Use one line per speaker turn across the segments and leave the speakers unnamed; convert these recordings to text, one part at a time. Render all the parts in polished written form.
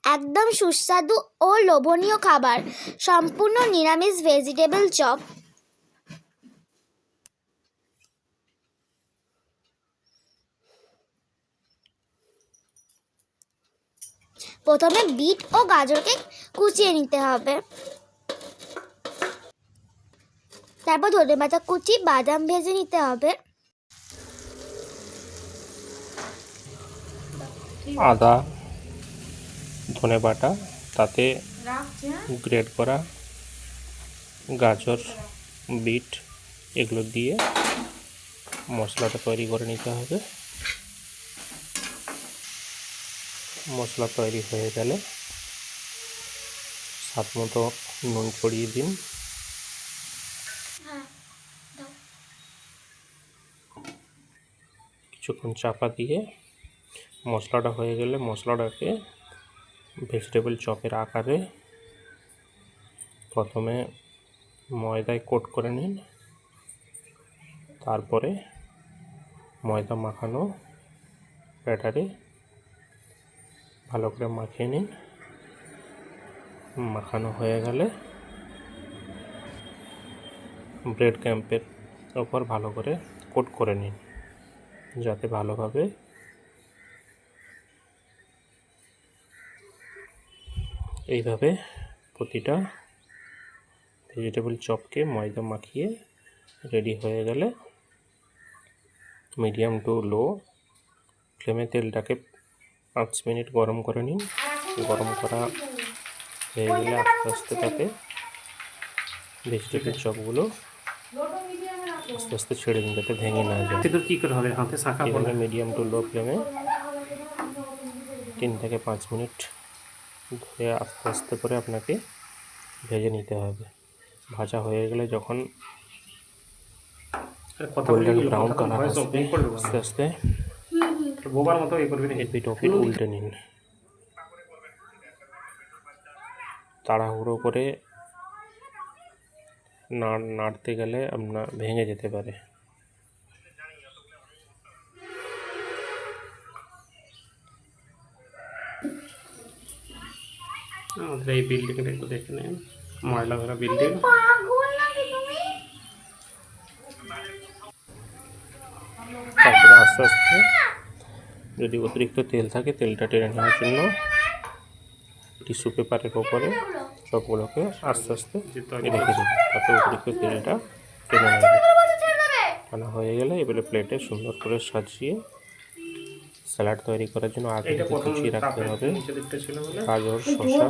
একদম সুস্বাদু ও লোভনীয় খাবার, সম্পূর্ণ নিরামিষ ভেজিটেবল চপ। প্রথমে বিট ও গাজরকে কুচিয়ে নিতে হবে, তারপর ধনেপাতা কুচি, বাদাম ভেজে নিতে হবে,
আদা, ধনে বাটা, তাতে গ্রেট করা গাজর, বিট এগুলো দিয়ে মশলাটা তৈরি করে নিতে হবে। মশলা তৈরি হয়ে গেলে স্বাদ মতো নুন ছড়িয়ে দিন। কিছুক্ষণ চাপা দিয়ে মশলাটা হয়ে গেলে মশলাটাকে ভেজিটেবল চপের আকারে প্রথমে ময়দায় কোট করে নিন, তারপরে ময়দা মাখানো ব্যাটারে ভালো করে মাখিয়ে নিন। মাখানো হয়ে গেলে ব্রেড ক্যাম্পের ওপর ভালো করে কোট করে নিন, যাতে ভালোভাবে এইভাবে প্রতিটা ভেজিটেবল চপকে ময়দা মাখিয়ে রেডি হয়ে গেলে মিডিয়াম টু লো ফ্লেমে তেলটাকে 5 মিনিট গরম করে নিন। গরম করা হয়ে গেলে আস্তে আস্তে তাতে ভেজিটেবল চপগুলো আস্তে আস্তে ছেড়ে দিন, যাতে ভেঙে না যায়।
কী করে হবে হাতে শাখা
এভাবে মিডিয়াম টু লো ফ্লেমে 3 থেকে 5 মিনিট ধরে আস্তে আস্তে করে আপনাকে ভেজে নিতে হবে। ভাজা হয়ে গেলে যখন গোল্ডেন ব্রাউন কালার আসবে আস্তে আস্তে
বোবার মতো এই করবি
এপিট ওপিট উল্টে নিন। তাড়াহুড়ো করে নাড়তে গেলে আপনার ভেঙে যেতে পারে।
আমাদের এই বিল্ডিংটা একটু দেখে নেন, ময়লা ভরা বিল্ডিং।
তারপরে আস্তে আস্তে যদি অতিরিক্ত তেল থাকে তেলটা টেনে নেওয়ার জন্য টিস্যু পেপারের ওপরে সবগুলোকে আস্তে আস্তে রেখে দিন, তাতে অতিরিক্ত তেলটা টেনে নেবে। টানা হয়ে গেলে এবারে প্লেটে সুন্দর করে সাজিয়ে স্যালাড তৈরি করার জন্য আগে থেকে কুচিয়ে রাখতে হবে গাজর, শসা,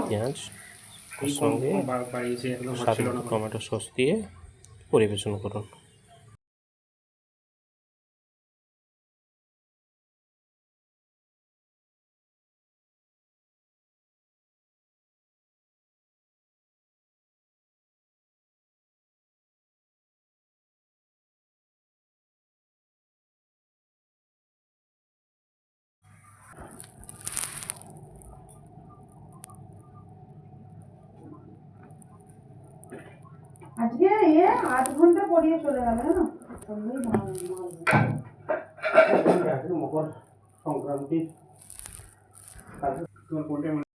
পেঁয়াজ, তার সঙ্গে স্বাদ মতো টমেটো সস দিয়ে পরিবেশন করুন।
আজকে 8 ঘন্টা পড়িয়ে চলে গেল না
মকর সংক্রান্তি